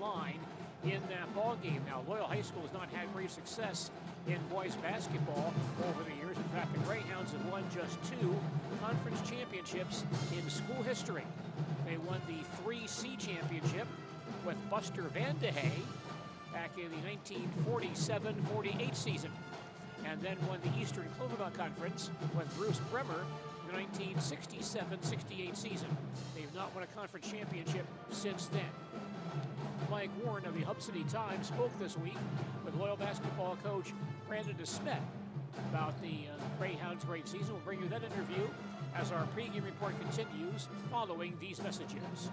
line in that ball game. Now, Loyal High School has not had great success in boys basketball over the years. In fact, the Greyhounds have won just 2 conference championships in school history. They won the 3C championship with Buster Van de Hey back in the 1947-48 season, and then won the Eastern Clover Belt Conference with Bruce Bremer in the 1967-68 season. They've not won a conference championship since then. Mike Warren of the Hub City Times spoke this week with Loyal basketball coach Brandon DeSmet about the Greyhounds' great season. We'll bring you that interview as our pregame report continues following these messages.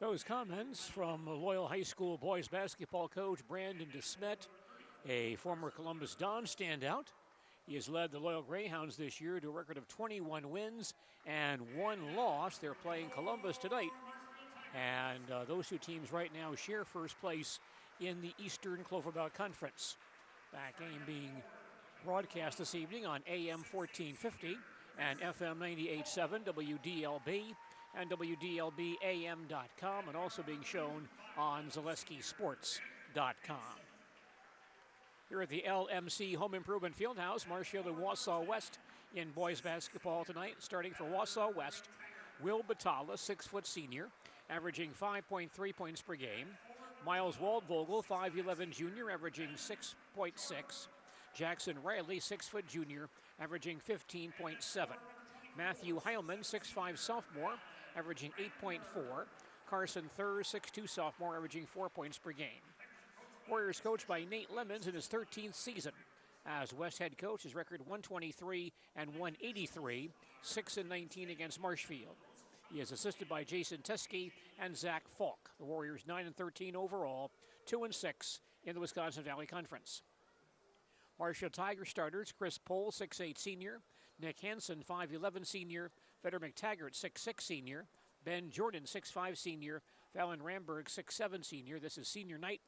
Those comments from Loyal High School boys basketball coach Brandon DeSmet, a former Columbus Don standout. He has led the Loyal Greyhounds this year to a record of 21 wins and 1 loss. They're playing Columbus tonight. And those two teams right now share first place in the Eastern Cloverbelt Conference. That game being broadcast this evening on AM 1450 and FM 98.7 WDLB and WDLBAM.com, and also being shown on ZaleskiSports.com. Here at the LMC Home Improvement Fieldhouse, Marshfield and Wausau West in boys basketball tonight. Starting for Wausau West, Will Batalla, 6-foot senior, averaging 5.3 points per game. Miles Waldvogel, 5'11 junior, averaging 6.6. Jackson Riley, 6-foot junior, averaging 15.7. Matthew Heilman, 6'5 sophomore, averaging 8.4. Carson Thurs, 6'2 sophomore, averaging 4 points per game. Warriors coached by Nate Lemons in his 13th season. As West head coach, his record 123 and 183, 6-19 against Marshfield. He is assisted by Jason Teskey and Zach Falk. The Warriors 9-13 overall, 2-6 in the Wisconsin Valley Conference. Marshfield Tiger starters: Chris Pohl, 6'8 senior, Nick Hansen, 5'11 senior, Vedder McTaggart, 6'6 senior, Ben Jordan, 6'5 senior, Fallon Ramberg, 6'7 senior. This is senior night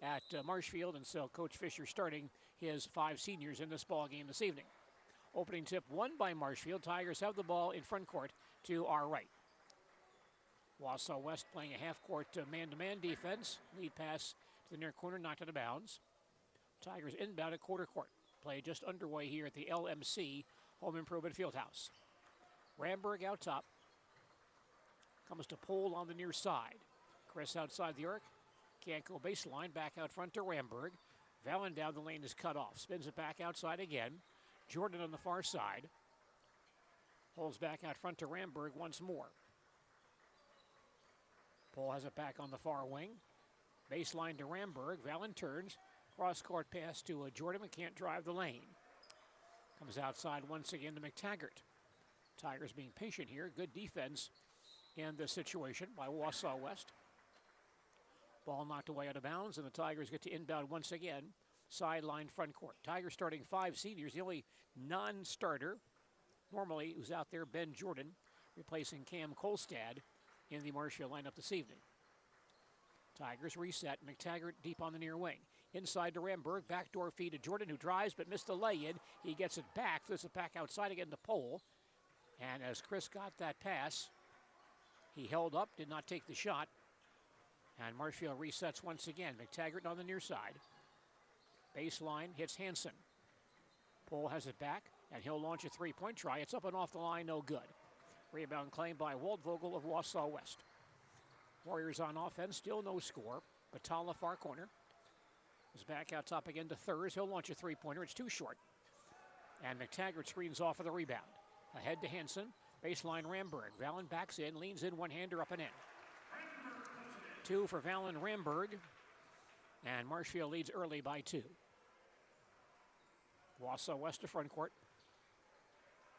at Marshfield, and so Coach Fisher starting his 5 seniors in this ball game this evening. Opening tip won by Marshfield. Tigers have the ball in front court to our right. Wausau West playing a half-court man-to-man defense. Lead pass to the near corner, knocked out of bounds. Tigers inbound at quarter court. Play just underway here at the LMC Home Improvement Fieldhouse. Ramberg out top. Comes to Pohl on the near side. Chris outside the arc. Can't go baseline. Back out front to Ramberg. Vallon down the lane is cut off. Spins it back outside again. Jordan on the far side. Holds back out front to Ramberg once more. Pohl has it back on the far wing. Baseline to Ramberg. Vallon turns. Cross-court pass to Jordan, but can't drive the lane. Comes outside once again to McTaggart. Tigers being patient here. Good defense in this situation by Wausau West. Ball knocked away out of bounds, and the Tigers get to inbound once again. Sideline front court. Tigers starting 5 seniors. The only non-starter normally who's out there, Ben Jordan, replacing Cam Kolstad in the Marshfield lineup this evening. Tigers reset. McTaggart deep on the near wing. Inside to Ramberg. Backdoor feed to Jordan, who drives but missed the lay-in. He gets it back. Flips it back outside again to Pohl. And as Chris got that pass, he held up, did not take the shot. And Marshfield resets once again. McTaggart on the near side. Baseline hits Hansen. Pohl has it back, and he'll launch a three-point try. It's up and off the line, no good. Rebound claimed by Waldvogel of Wausau West. Warriors on offense, still no score. Batalla far corner. Is back out top again to Thurs. He'll launch a three-pointer. It's too short. And McTaggart screens off for the rebound. Ahead to Hansen. Baseline Ramberg. Vallon backs in, leans in, one-hander up and in. 2 for Vallon Ramberg. And Marshfield leads early by 2. Wausau West to front court.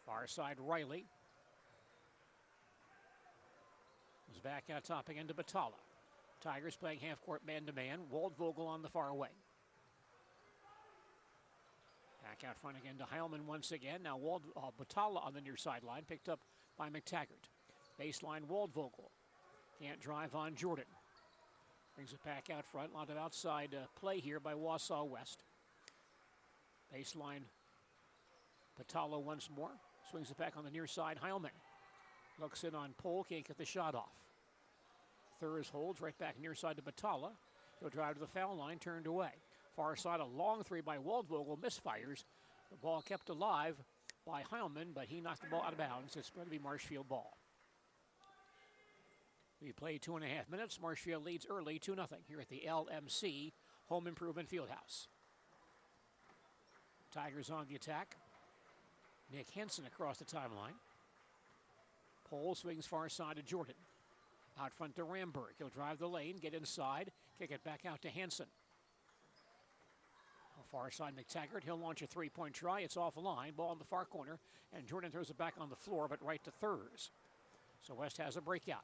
Far side Riley. Is back out top again to Batalla. Tigers playing half-court man-to-man. Waldvogel on the far wing. Back out front again to Heilman once again. Now Batalla on the near sideline, picked up by McTaggart. Baseline Waldvogel. Can't drive on Jordan. Brings it back out front. A lot of outside play here by Wausau West. Baseline Batalla once more. Swings it back on the near side. Heilman looks in on Pohl. Can't get the shot off. Thurs holds right back near side to Batalla. He'll drive to the foul line, turned away. Far side, a long three by Waldvogel, misfires. The ball kept alive by Heilman, but he knocked the ball out of bounds. It's going to be Marshfield ball. We played 2.5 minutes. Marshfield leads early 2-0 here at the LMC Home Improvement Fieldhouse. Tigers on the attack. Nick Hansen across the timeline. Pohl swings far side to Jordan. Out front to Ramberg. He'll drive the lane, get inside, kick it back out to Hansen. Far side McTaggart. He'll launch a three-point try. It's off the line. Ball in the far corner, and Jordan throws it back on the floor, but right to Thurs. So West has a breakout.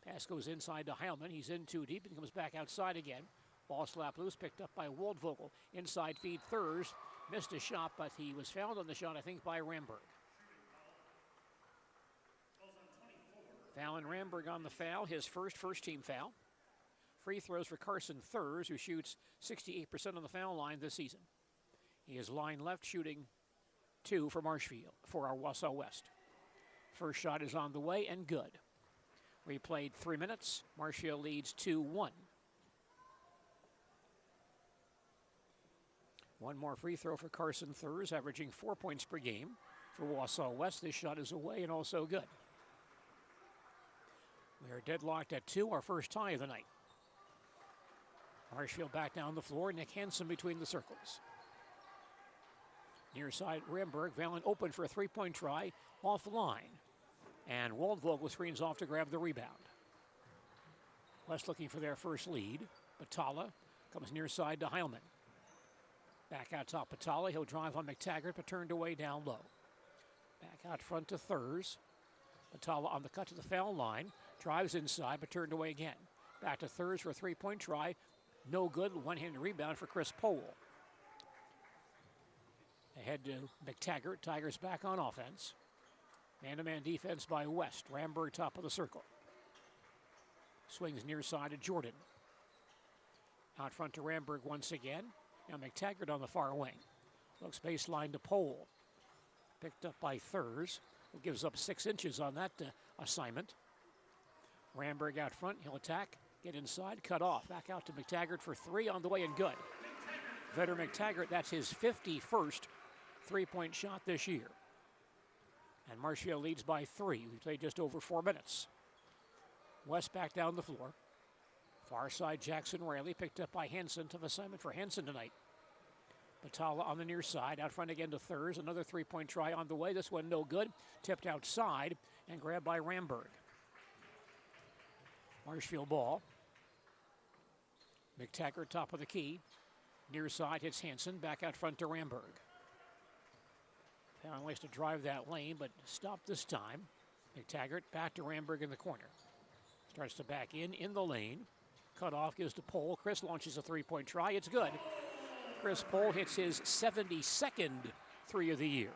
Pass goes inside to Heilman. He's in too deep and comes back outside again. Ball slapped loose, picked up by Waldvogel. Inside feed Thurs. Missed a shot, but he was fouled on the shot, I think, by Ramberg. Fallon Ramberg on the foul, his first team foul. Free throws for Carson Thurs, who shoots 68% on the foul line this season. He is line left, shooting 2 for Marshfield, for our Wausau West. First shot is on the way and good. We played 3 minutes. Marshfield leads 2-1. One more free throw for Carson Thurs, averaging 4 points per game for Wausau West. This shot is away and also good. We are deadlocked at 2, our first tie of the night. Marshfield back down the floor. Nick Hansen between the circles. Near side, Ramberg. Valen open for a three-point try, off the line. And Waldvogel screens off to grab the rebound. West looking for their first lead. Batalla comes near side to Heilman. Back out top, Batalla. He'll drive on McTaggart, but turned away down low. Back out front to Thurs. Batalla on the cut to the foul line. Drives inside, but turned away again. Back to Thurs for a three-point try. No good. One-handed rebound for Chris Powell. Ahead to McTaggart. Tigers back on offense. Man-to-man defense by West. Ramberg top of the circle. Swings near side to Jordan. Out front to Ramberg once again. Now McTaggart on the far wing. Looks baseline to Powell. Picked up by Thurs, who gives up 6 inches on that assignment. Ramberg out front. He'll attack. Get inside. Cut off. Back out to McTaggart for 3 on the way and good. Veteran McTaggart, that's his 51st three-point shot this year. And Marshfield leads by 3. We played just over 4 minutes. West back down the floor. Far side, Jackson Riley picked up by Hansen. Tough assignment for Hansen tonight. Batalla on the near side. Out front again to Thurs. Another three-point try on the way. This one no good. Tipped outside and grabbed by Ramberg. Marshfield ball. McTaggart top of the key. Near side hits Hansen. Back out front to Ramberg. Fallon likes to drive that lane, but stopped this time. McTaggart back to Ramberg in the corner. Starts to back in the lane. Cut off, gives to Powell. Chris launches a three-point try. It's good. Chris Powell hits his 72nd 3 of the year.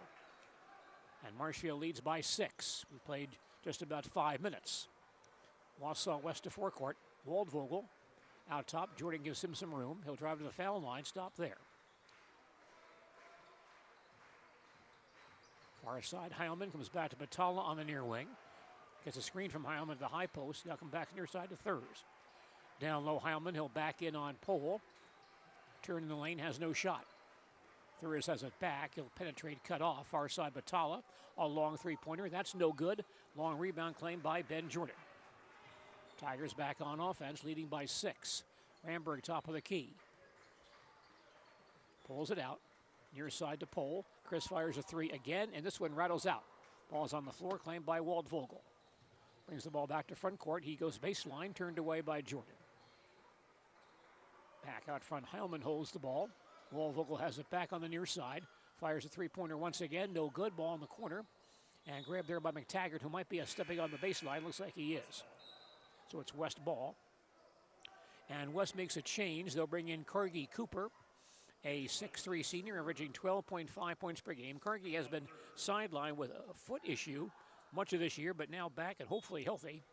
And Marshfield leads by 6. We played just about 5 minutes. Wausau West to forecourt. Waldvogel out top. Jordan gives him some room. He'll drive to the foul line. Stop there. Far side, Heilman comes back to Batalla on the near wing. Gets a screen from Heilman to the high post. Now come back near side to Thurs. Down low, Heilman. He'll back in on Powell. Turn in the lane, has no shot. Thurs has it back. He'll penetrate, cut off. Far side, Batalla. A long three-pointer. That's no good. Long rebound claimed by Ben Jordan. Tigers back on offense, leading by 6. Ramberg top of the key. Pulls it out. Near side to Powell. Chris fires a 3 again, and this one rattles out. Ball's on the floor, claimed by Waldvogel. Brings the ball back to front court. He goes baseline, turned away by Jordan. Back out front, Heilman holds the ball. Waldvogel has it back on the near side. Fires a three-pointer once again. No good. Ball in the corner. And grabbed there by McTaggart, who might be stepping on the baseline. Looks like he is. So it's West ball. And West makes a change. They'll bring in Cargie Cooper, a 6'3 senior, averaging 12.5 points per game. Cargie has been sidelined with a foot issue much of this year, but now back and hopefully healthy.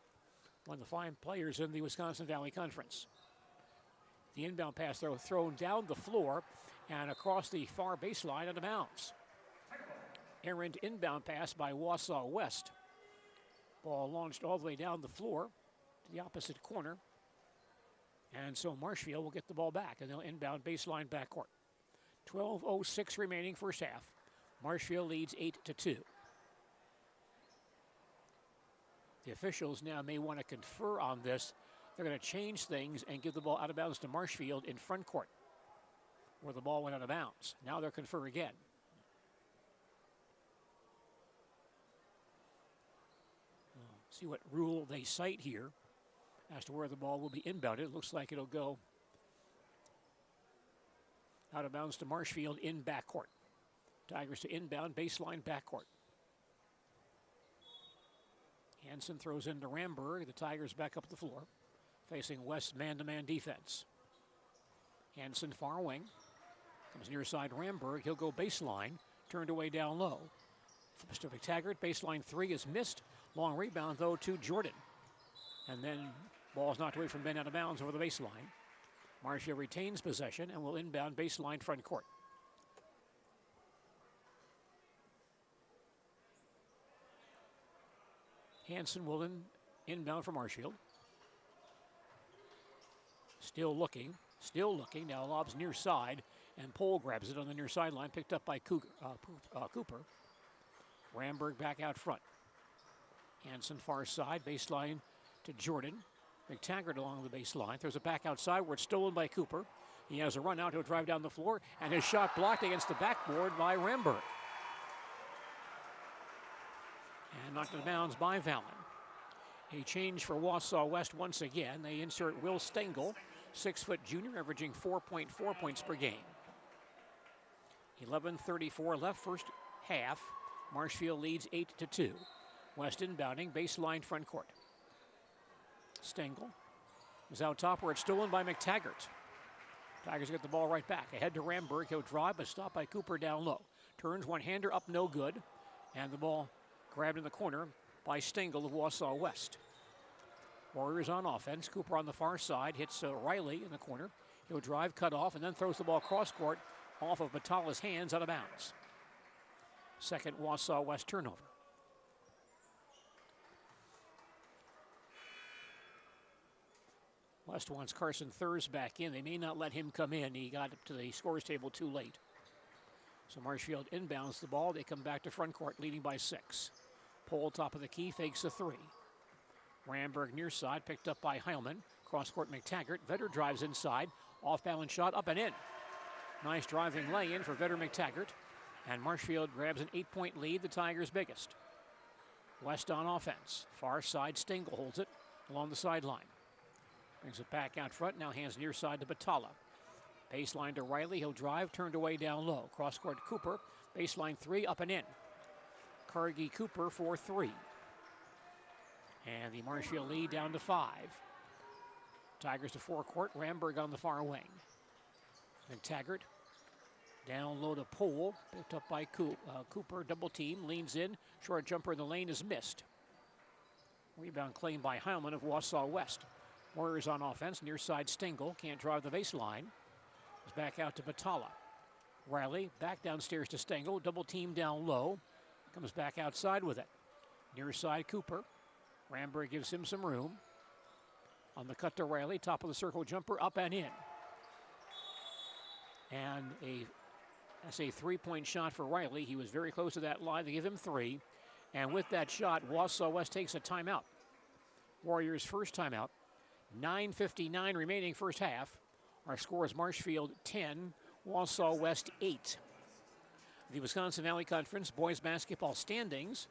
One of the fine players in the Wisconsin Valley Conference. The inbound pass thrown down the floor and across the far baseline out of bounds. Errant inbound pass by Wausau West. Ball launched all the way down the floor to the opposite corner. And so Marshfield will get the ball back, and they'll inbound baseline backcourt. 12:06 remaining first half. Marshfield leads 8-2. The officials now may want to confer on this. They're going to change things and give the ball out of bounds to Marshfield in front court, where the ball went out of bounds. Now they'll confer again. See what rule they cite here as to where the ball will be inbounded. It looks like it'll go out of bounds to Marshfield in backcourt. Tigers to inbound baseline backcourt. Hansen throws into Ramberg. The Tigers back up the floor, facing West man-to-man defense. Hansen far wing. Comes near side Ramberg. He'll go baseline. Turned away down low. Mr. McTaggart, baseline three is missed. Long rebound, though, to Jordan. And then ball's knocked away from Ben out of bounds over the baseline. Marshfield retains possession and will inbound baseline front court. Hansen will inbound for Marshfield. Still looking. Now lobs near side, and Pohl grabs it on the near sideline, picked up by Cooper. Ramberg back out front. Hansen far side, baseline to Jordan. McTaggart along the baseline. Throws it back outside where it's stolen by Cooper. He has a run out. He'll drive down the floor, and his shot blocked against the backboard by Ramberg. And knocked out of bounds by Vallon. A change for Wausau West once again. They insert Will Stengel, 6-foot junior, averaging 4.4 points per game. 11:34 left first half. Marshfield leads 8-2. West inbounding, baseline front court. Stengel is out top where it's stolen by McTaggart. Tigers get the ball right back. Ahead to Ramberg. He'll drive, but stopped by Cooper down low. Turns one-hander up, no good. And the ball grabbed in the corner by Stengel of Wausau West. Warriors on offense. Cooper on the far side hits Riley in the corner. He'll drive, cut off, and then throws the ball cross court off of Batala's hands out of bounds. Second Wausau West turnover. West wants Carson Thurs back in. They may not let him come in. He got up to the scores table too late. So Marshfield inbounds the ball. They come back to front court, leading by 6. Pohl top of the key, fakes a 3. Ramberg near side, picked up by Heilman. Cross court McTaggart. Vetter drives inside. Off balance shot, up and in. Nice driving lay-in for Vetter McTaggart. And Marshfield grabs an 8-point lead, the Tigers' biggest. West on offense. Far side, Stengel holds it along the sideline. Brings it back out front, now hands near side to Batala. Baseline to Riley, he'll drive, turned away down low. Cross court Cooper, baseline 3, up and in. Cargie Cooper for 3. And the Marshfield lead down to 5. Tigers to forecourt, Ramberg on the far wing. McTaggart down low to Pohl, picked up by Cooper, double team, leans in, short jumper in the lane is missed. Rebound claimed by Heilman of Wausau West. Warriors on offense, near side Stengel, can't drive the baseline. It's back out to Batala. Riley back downstairs to Stengel, double team down low, comes back outside with it. Near side Cooper. Ramberg gives him some room. On the cut to Riley, top of the circle jumper, up and in. And that's a 3-point shot for Riley. He was very close to that line. They give him 3. And with that shot, Wausau West takes a timeout. Warriors' first timeout. 9:59 remaining first half. Our score is Marshfield 10, Wausau West 8. The Wisconsin Valley Conference boys basketball standings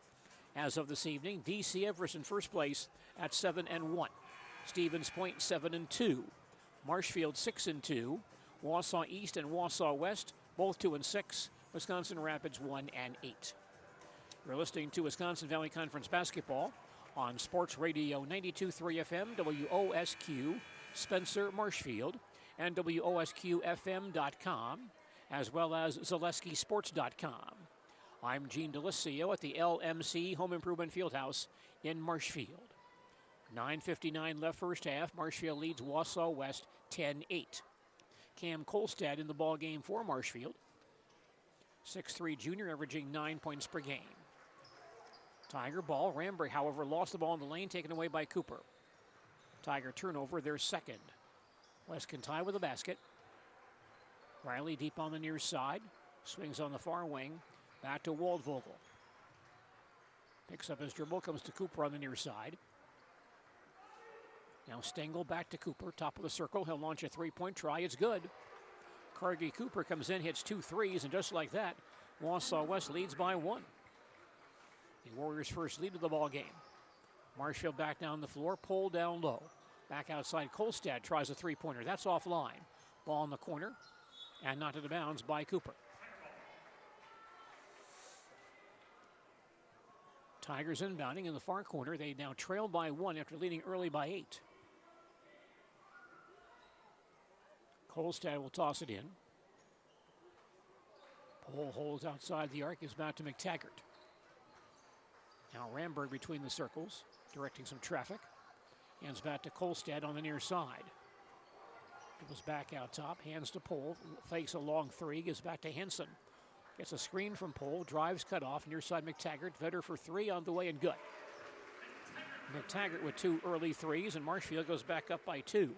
as of this evening. DC Everest in first place at 7-1. Stevens Point 7-2. Marshfield 6-2. Wausau East and Wausau West both 2-6. Wisconsin Rapids 1-8. You're listening to Wisconsin Valley Conference basketball on Sports Radio 92.3 FM, WOSQ, Spencer, Marshfield, and WOSQFM.com, as well as ZaleskiSports.com. I'm Gene Delisio at the LMC Home Improvement Fieldhouse in Marshfield. 9:59 left first half. Marshfield leads Wausau West 10-8. Cam Kolstad in the ball game for Marshfield. 6'3" junior, averaging 9 points per game. Tiger ball. Ramberg, however, lost the ball in the lane, taken away by Cooper. Tiger turnover, their second. West can tie with a basket. Riley deep on the near side. Swings on the far wing. Back to Waldvogel. Picks up his dribble, comes to Cooper on the near side. Now Stengel back to Cooper, top of the circle. He'll launch a 3-point try. It's good. Cargie Cooper comes in, hits 2 threes, and just like that, Wausau West leads by 1. The Warriors' first lead of the ball game. Marshfield back down the floor, Pohl down low. Back outside, Kolstad tries a 3-pointer. That's offline. Ball in the corner, and knocked out of bounds by Cooper. Tigers inbounding in the far corner. They now trail by 1 after leading early by 8. Kolstad will toss it in. Pole holds outside the arc, gives back to McTaggart. Now Ramberg between the circles, directing some traffic. Hands back to Kolstad on the near side. Goes back out top, hands to Pole, fakes a long 3, gives back to Henson. Gets a screen from Pole, drives cut off, near side McTaggart. Vetter for 3 on the way and good. McTaggart with 2 early 3s, and Marshfield goes back up by 2.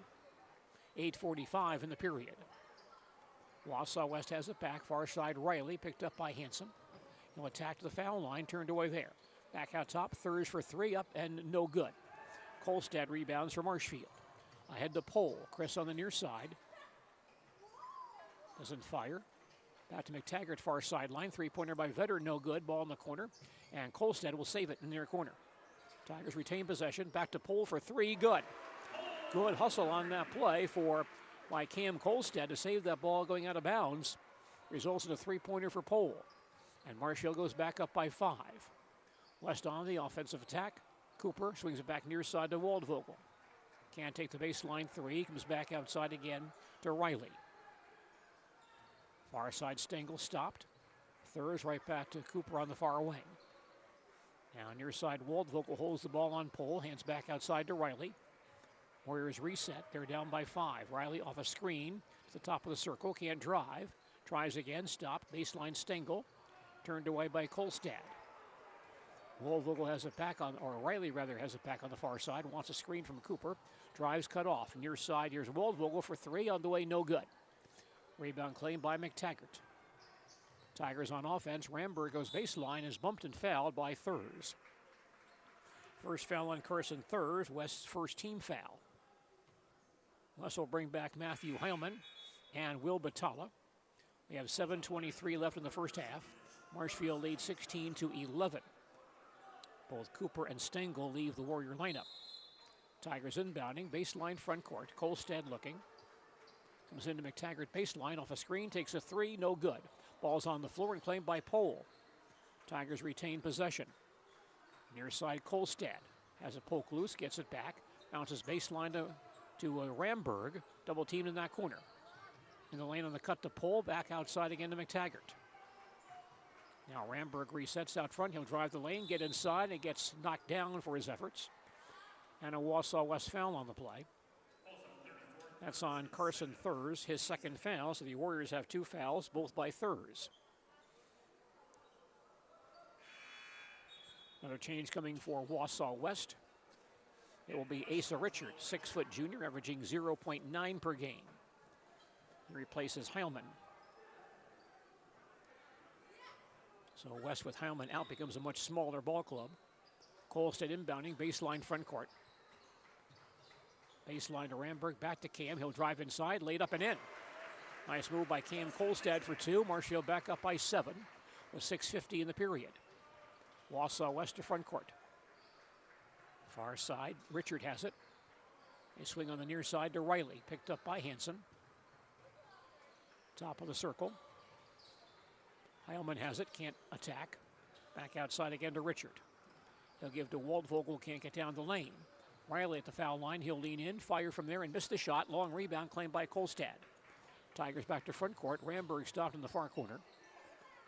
8:45 in the period. Wausau West has it back, far side Riley, picked up by Hanson. He'll attack to the foul line, turned away there. Back out top, Thurs for 3, up and no good. Kolstad rebounds for Marshfield. Ahead to Pole, Chris on the near side. Doesn't fire. Back to McTaggart, far sideline. 3-pointer by Vetter, no good. Ball in the corner. And Kolstad will save it in the near corner. Tigers retain possession. Back to Pole for 3, good. Good hustle on that play by Cam Kolstad to save that ball going out of bounds. Results in a 3-pointer for Pole. And Marshfield goes back up by 5. West on the offensive attack. Cooper swings it back near side to Waldvogel. Can't take the baseline 3. Comes back outside again to Riley. Far side Stengel stopped. Thurs right back to Cooper on the far wing. Now near side Waldvogel holds the ball on Pole. Hands back outside to Riley. Warriors reset. They're down by 5. Riley off a screen to the top of the circle. Can't drive. Tries again. Stopped. Baseline Stengel. Turned away by Kolstad. Waldvogel has it back on, or Riley rather has it back on the far side. Wants a screen from Cooper. Drives cut off. Near side, here's Waldvogel for 3. On the way, no good. Rebound claimed by McTaggart. Tigers on offense. Ramberg goes baseline, is bumped and fouled by Thurs. First foul on Carson Thurs, West's first team foul. West will bring back Matthew Heilman and Will Batalla. We have 7:23 left in the first half. Marshfield leads 16-11. Both Cooper and Stengel leave the Warrior lineup. Tigers inbounding, baseline front court. Kolstad looking. Comes into McTaggart baseline off a screen, takes a 3, no good. Ball's on the floor and claimed by Pole. Tigers retain possession. Near side Kolstad has a poke loose, gets it back, bounces baseline to Ramberg, double teamed in that corner. In the lane on the cut to Pole, back outside again to McTaggart. Now Ramberg resets out front, he'll drive the lane, get inside, and gets knocked down for his efforts. And a Wausau West foul on the play. That's on Carson Thurs, his second foul, so the Warriors have 2 fouls, both by Thurs. Another change coming for Wausau West. It will be Asa Richard, 6-foot junior, averaging 0.9 per game. He replaces Heilman. So West with Heilman out becomes a much smaller ball club. Kolstad inbounding, baseline front court. Baseline to Ramberg, back to Cam. He'll drive inside, laid up and in. Nice move by Cam Kolstad for 2. Marshfield back up by 7 with 6:50 in the period. Wausau West to front court. Far side, Richard has it. They swing on the near side to Riley, picked up by Hanson. Top of the circle. Heilman has it, can't attack. Back outside again to Richard. He'll give to Waldvogel, can't get down the lane. Riley at the foul line, he'll lean in, fire from there and miss the shot. Long rebound claimed by Kolstad. Tigers back to front court. Ramberg stopped in the far corner.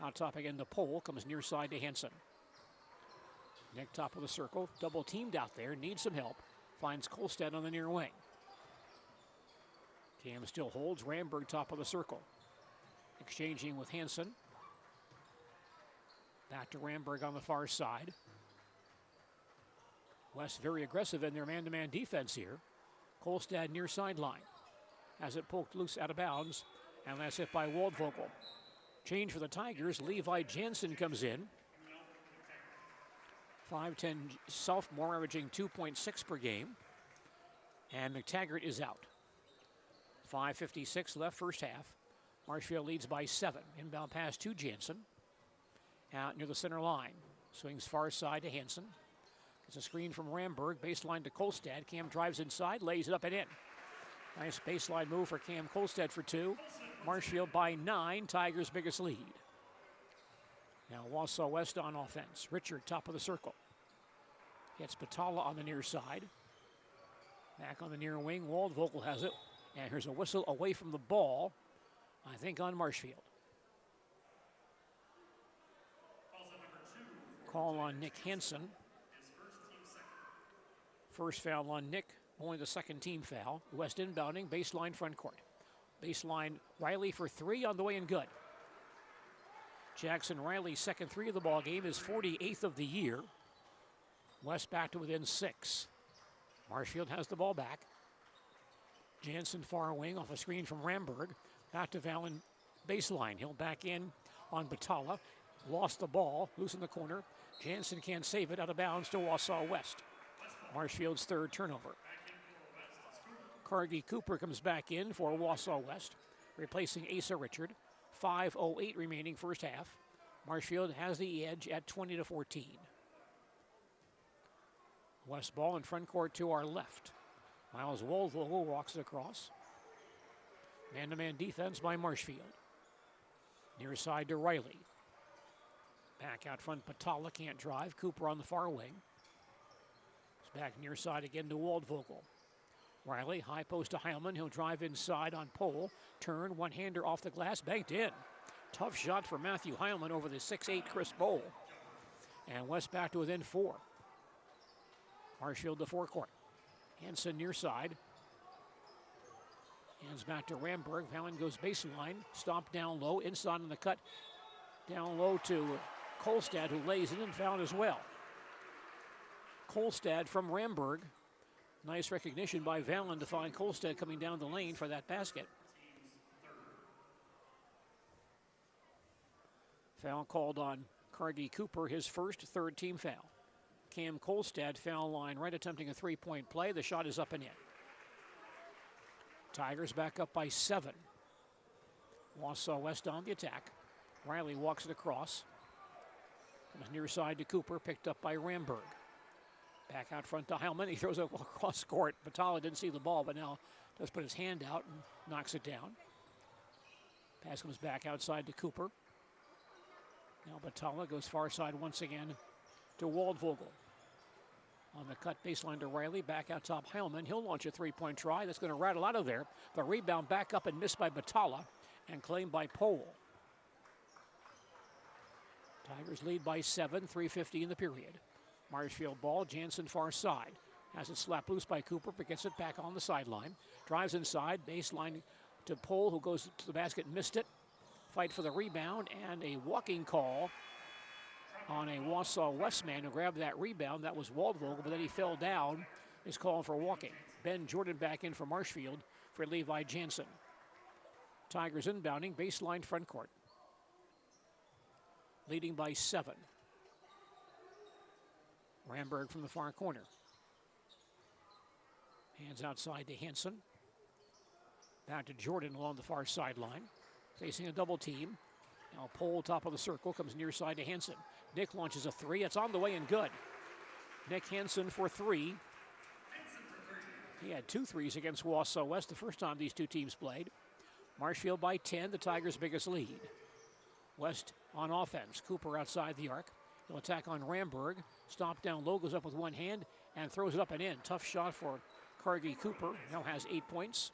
Out top again to Pole, comes near side to Henson. Nick top of the circle, double teamed out there, needs some help. Finds Kolstad on the near wing. Cam still holds, Ramberg top of the circle. Exchanging with Hanson. Back to Ramberg on the far side. West very aggressive in their man-to-man defense here. Kolstad near sideline. Has it poked loose out of bounds, and that's hit by Waldvogel. Change for the Tigers, Levi Jansen comes in. 5'10" sophomore, averaging 2.6 per game. And McTaggart is out. 5:56 left first half. Marshfield leads by 7. Inbound pass to Jansen. Out near the center line. Swings far side to Hanson. Gets a screen from Ramberg. Baseline to Kolstad. Cam drives inside, lays it up and in. Nice baseline move for Cam Kolstad for 2. Marshfield by 9. Tigers' biggest lead. Now Wausau West on offense. Richard top of the circle. Hits Batalla on the near side. Back on the near wing, Waldvogel has it. And here's a whistle away from the ball, I think on Marshfield. Call on Nick Hansen. First foul on Nick, only the second team foul. West inbounding, baseline front court. Baseline, Riley for three on the way and good. Jackson Riley's second three of the ball game is 48th of the year. West back to within 6. Marshfield has the ball back. Jansen far wing off a screen from Ramberg. Back to Valen baseline. He'll back in on Batalla. Lost the ball, loose in the corner. Jansen can't save it, out of bounds to Wausau West. Marshfield's third turnover. Cargie Cooper comes back in for Wausau West, replacing Asa Richard. 5:08 remaining first half. Marshfield has the edge at 20-14. West ball in front court to our left. Miles Waldvogel walks it across. Man-to-man defense by Marshfield. Near side to Riley. Back out front, Batalla can't drive. Cooper on the far wing. It's back near side again to Waldvogel. Riley, high post to Heilman. He'll drive inside on pole. Turn, one-hander off the glass, banked in. Tough shot for Matthew Heilman over the 6'8 Chris Bowl. And West back to within 4. Marshfield to forecourt. Hansen near side. Hands back to Ramberg. Valen goes baseline. Stomped down low. Inside on the cut. Down low to Kolstad, who lays it and fouled as well. Kolstad from Ramberg. Nice recognition by Valen to find Kolstad coming down the lane for that basket. Foul called on Cargie Cooper, his first third team foul. Cam Kolstad foul line right, attempting a three-point play. The shot is up and in. Tigers back up by 7. Wausau West on the attack. Riley walks it across. Comes near side to Cooper, picked up by Ramberg. Back out front to Heilman. He throws it across court. Batalla didn't see the ball, but now does put his hand out and knocks it down. Pass comes back outside to Cooper. Now Batalla goes far side once again to Waldvogel. On the cut baseline to Riley. Back out top Heilman. He'll launch a three-point try. That's going to rattle out of there. The rebound back up and missed by Batalla and claimed by Pole. Tigers lead by 7, 3:50 in the period. Marshfield ball, Jansen far side. Has it slapped loose by Cooper, but gets it back on the sideline. Drives inside, baseline to Pole, who goes to the basket, missed it. Fight for the rebound, and a walking call on a Wausau West man who grabbed that rebound. That was Waldvogel, but then he fell down. Is called for walking. Ben Jordan back in for Marshfield for Levi Jansen. Tigers inbounding, baseline front court. Leading by 7. Ramberg from the far corner. Hands outside to Hansen. Back to Jordan along the far sideline. Facing a double team. Now Pole top of the circle, comes near side to Hansen. Nick launches a three. It's on the way and good. Nick Hansen for 3. He had 2 threes against Wausau West the first time these two teams played. Marshfield by 10, the Tigers' biggest lead. West on offense. Cooper outside the arc. He'll attack on Ramberg. Stomp down low, goes up with one hand and throws it up and in. Tough shot for Cargie Cooper. Now has 8 points.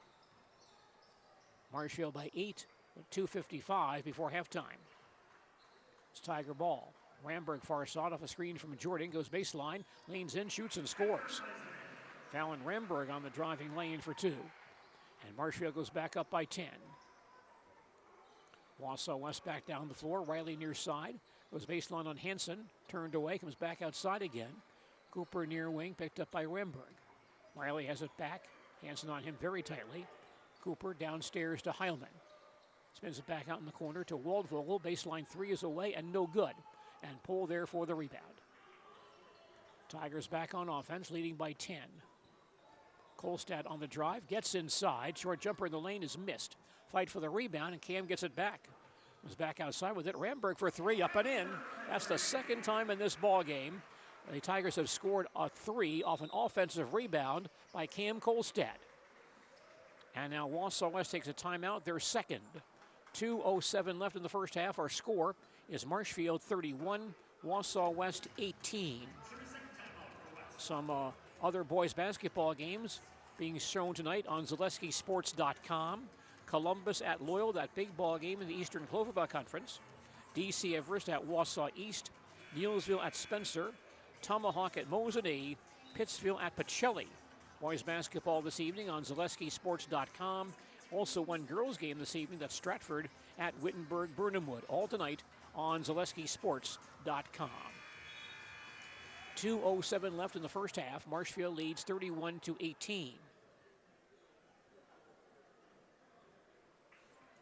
Marshfield by 8 with 2:55 before halftime. It's Tiger ball. Ramberg far side off a screen from Jordan. Goes baseline. Leans in, shoots and scores. Fallon Ramberg on the driving lane for 2. And Marshfield goes back up by 10. Wausau West back down the floor. Riley near side. Goes baseline on Hansen. Turned away. Comes back outside again. Cooper near wing. Picked up by Ramberg. Riley has it back. Hansen on him very tightly. Cooper downstairs to Heilman. Spins it back out in the corner to Waldvogel. Baseline 3 is away and no good. And Pole there for the rebound. Tigers back on offense, leading by 10. Kolstad on the drive. Gets inside. Short jumper in the lane is missed. Fight for the rebound, and Cam gets it back. Was back outside with it. Ramberg for 3, up and in. That's the second time in this ball game the Tigers have scored a 3 off an offensive rebound by Cam Kolstad. And now Wausau West takes a timeout, their second. 2:07 left in the first half. Our score is Marshfield 31, Wausau West 18. Some other boys basketball games being shown tonight on ZaleskiSports.com. Columbus at Loyal, that big ball game in the Eastern Cloverbelt Conference. DC Everest at Wausau East. Neilsville at Spencer. Tomahawk at Mosinee. Pittsfield at Pacelli. Boys basketball this evening on ZaleskiSports.com. Also one girls game this evening, that's Stratford at Wittenberg-Burnhamwood. All tonight on ZaleskiSports.com. 2:07 left in the first half. Marshfield leads 31-18.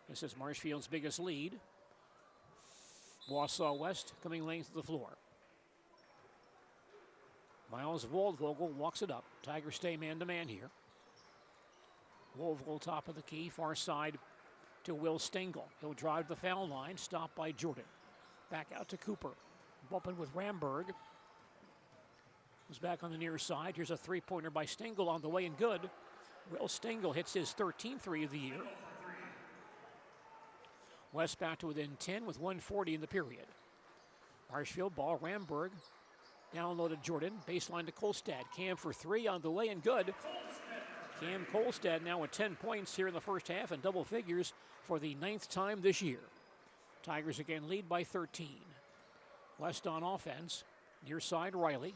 This is Marshfield's biggest lead. Wausau West coming length of the floor. Miles Waldvogel walks it up. Tigers stay man-to-man here. Waldvogel top of the key, far side to Will Stengel. He'll drive the foul line, stopped by Jordan. Back out to Cooper. Bumping with Ramberg. Who's back on the near side. Here's a three-pointer by Stengel on the way and good. Will Stengel hits his 13th three of the year. West back to within 10 with 1:40 in the period. Marshfield ball, Ramberg. Down low to Jordan, baseline to Kolstad. Cam for three on the way and good. Cam Kolstad now with 10 points here in the first half and double figures for the 9th time this year. Tigers again lead by 13. West on offense. Near side, Riley.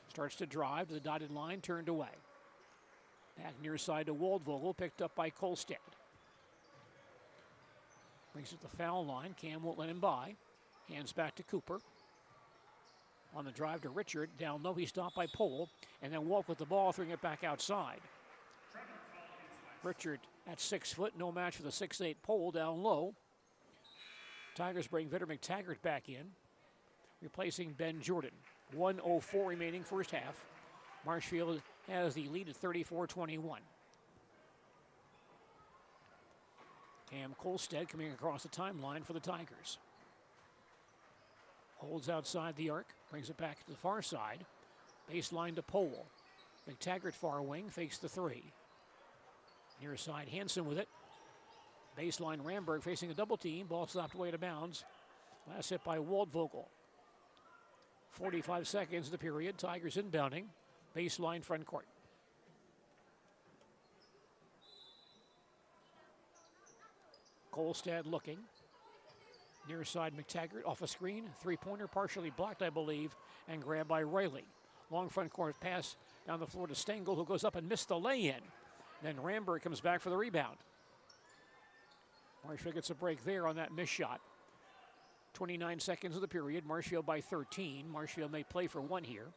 Starts to drive to the dotted line, turned away. Back near side to Waldvogel, picked up by Kolstad. Brings it to the foul line. Cam won't let him by. Hands back to Cooper. On the drive to Richard. Down low, he's stopped by Pole. And then walk with the ball, throwing it back outside. Richard at 6 foot. No match for the 6'8 Pole down low. Tigers bring Vitter McTaggart back in, replacing Ben Jordan. 1:04 remaining first half. Marshfield has the lead at 34-21. Cam Kolstad coming across the timeline for the Tigers. Holds outside the arc, brings it back to the far side. Baseline to Pole. McTaggart far wing, fakes the three. Near side, Hansen with it. Baseline, Ramberg facing a double team. Ball slapped away to bounds. Last hit by Waldvogel. 45 seconds of the period. Tigers inbounding. Baseline front court. Kolstad looking. Near side, McTaggart off a screen. Three-pointer partially blocked, I believe, and grabbed by Riley. Long front court pass down the floor to Stengel, who goes up and missed the lay-in. Then Ramberg comes back for the rebound. Marshfield gets a break there on that missed shot. 29 seconds of the period. Marshfield by 13. Marshfield may play for one here.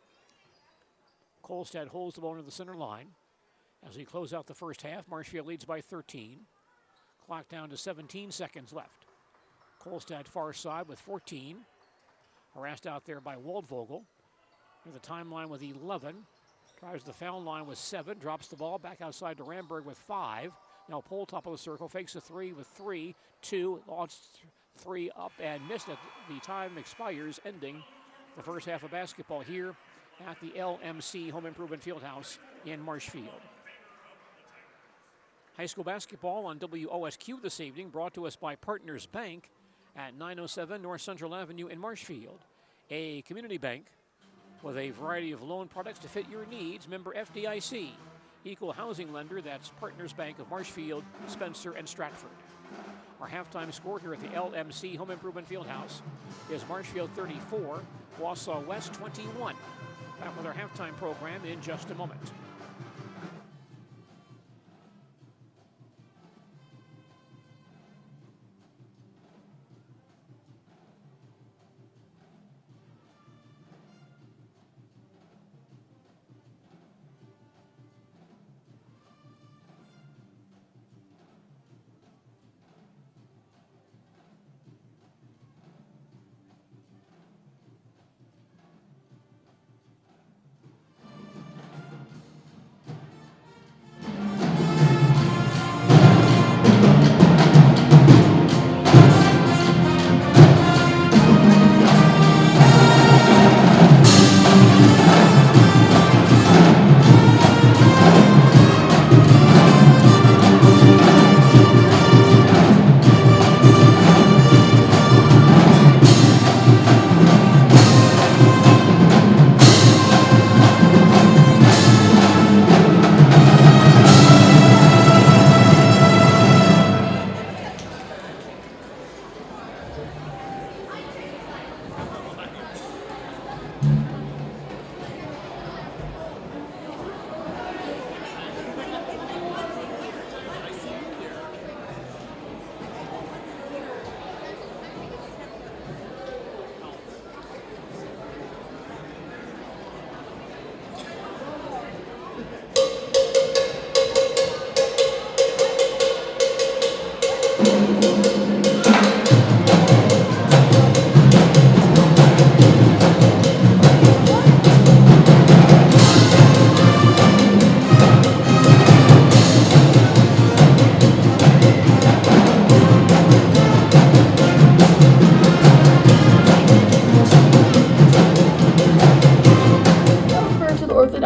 Kolstad holds the ball into the center line. As we close out the first half, Marshfield leads by 13. Clock down to 17 seconds left. Kolstad far side with 14. Harassed out there by Waldvogel. Near the timeline with 11. Drives the foul line with 7. Drops the ball back outside to Ramberg with 5. Now Pole top of the circle. Fakes a 3 with 3. 2. Lost 3 up and missed it. The time expires, ending the first half of basketball here at the LMC Home Improvement Fieldhouse in Marshfield. High school basketball on WOSQ this evening, brought to us by Partners Bank at 907 North Central Avenue in Marshfield. A community bank with a variety of loan products to fit your needs. Member FDIC. Equal housing lender, that's Partners Bank of Marshfield, Spencer, and Stratford. Our halftime score here at the LMC Home Improvement Fieldhouse is Marshfield 34, Wausau West 21. Back with our halftime program in just a moment.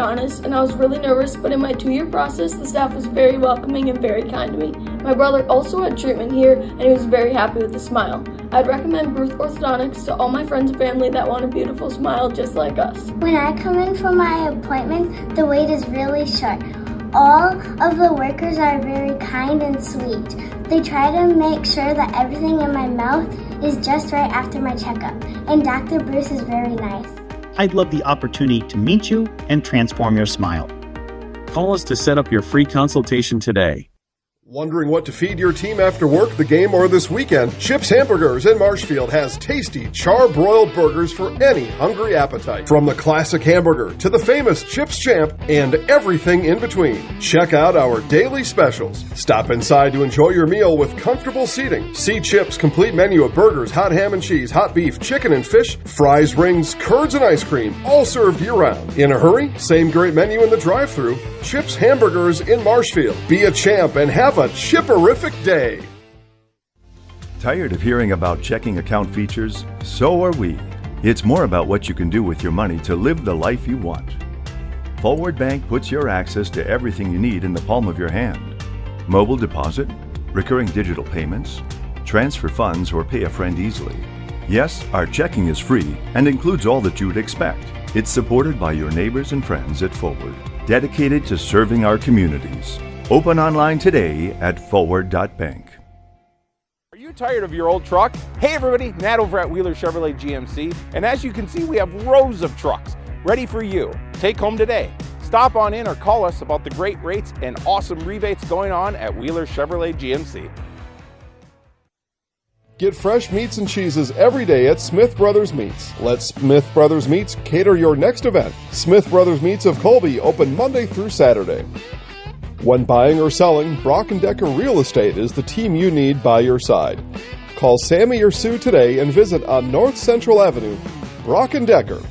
orthodontist, and I was really nervous, but in my 2-year process, the staff was very welcoming and very kind to me. My brother also had treatment here, and he was very happy with the smile. I'd recommend Bruce Orthodontics to all my friends and family that want a beautiful smile just like us. When I come in for my appointments, the wait is really short. All of the workers are very kind and sweet. They try to make sure that everything in my mouth is just right after my checkup, and Dr. Bruce is very nice. I'd love the opportunity to meet you and transform your smile. Call us to set up your free consultation today. Wondering what to feed your team after work, the game, or this weekend? Chips Hamburgers in Marshfield has tasty char-broiled burgers for any hungry appetite. From the classic hamburger to the famous Chips Champ and everything in between. Check out our daily specials. Stop inside to enjoy your meal with comfortable seating. See Chips' complete menu of burgers, hot ham and cheese, hot beef, chicken and fish, fries, rings, curds, and ice cream, all served year-round. In a hurry? Same great menu in the drive-thru. Chips Hamburgers in Marshfield. Be a champ and have a chipperific day. Tired of hearing about checking account features? So are we. It's more about what you can do with your money to live the life you want. Forward Bank puts your access to everything you need in the palm of your hand. Mobile deposit, recurring digital payments, transfer funds, or pay a friend easily. Yes, our checking is free and includes all that you would expect. It's supported by your neighbors and friends at Forward, dedicated to serving our communities. Open online today at forward.bank. Are you tired of your old truck? Hey everybody, Matt over at Wheeler Chevrolet GMC, and as you can see, we have rows of trucks ready for you. Take home today. Stop on in or call us about the great rates and awesome rebates going on at Wheeler Chevrolet GMC. Get fresh meats and cheeses every day at Smith Brothers Meats. Let Smith Brothers Meats cater your next event. Smith Brothers Meats of Colby open Monday through Saturday. When buying or selling, Brock & Decker Real Estate is the team you need by your side. Call Sammy or Sue today and visit on North Central Avenue, Brock & Decker.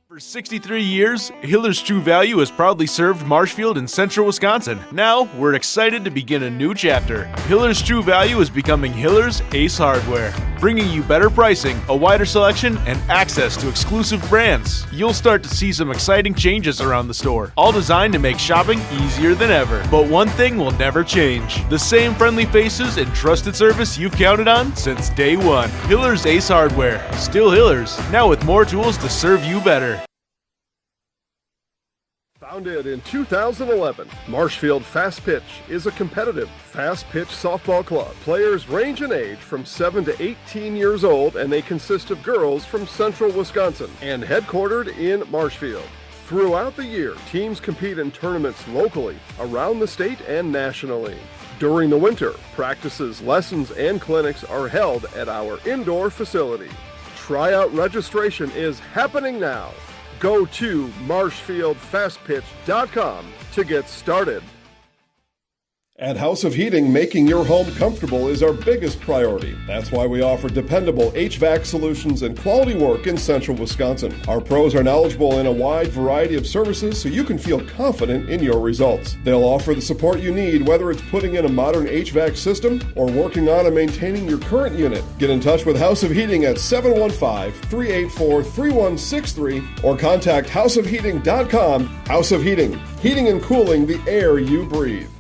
For 63 years, Hiller's True Value has proudly served Marshfield and central Wisconsin. Now, we're excited to begin a new chapter. Hiller's True Value is becoming Hiller's Ace Hardware, bringing you better pricing, a wider selection, and access to exclusive brands. You'll start to see some exciting changes around the store, all designed to make shopping easier than ever. But one thing will never change: the same friendly faces and trusted service you've counted on since day one. Hiller's Ace Hardware, still Hiller's, now with more tools to serve you better. Founded in 2011, Marshfield Fast Pitch is a competitive, fast-pitch softball club. Players range in age from 7 to 18 years old, and they consist of girls from central Wisconsin and headquartered in Marshfield. Throughout the year, teams compete in tournaments locally, around the state, and nationally. During the winter, practices, lessons, and clinics are held at our indoor facility. Tryout registration is happening now. Go to marshfieldfastpitch.com to get started. At House of Heating, making your home comfortable is our biggest priority. That's why we offer dependable HVAC solutions and quality work in central Wisconsin. Our pros are knowledgeable in a wide variety of services so you can feel confident in your results. They'll offer the support you need, whether it's putting in a modern HVAC system or working on and maintaining your current unit. Get in touch with House of Heating at 715-384-3163 or contact houseofheating.com. House of Heating, heating and cooling the air you breathe.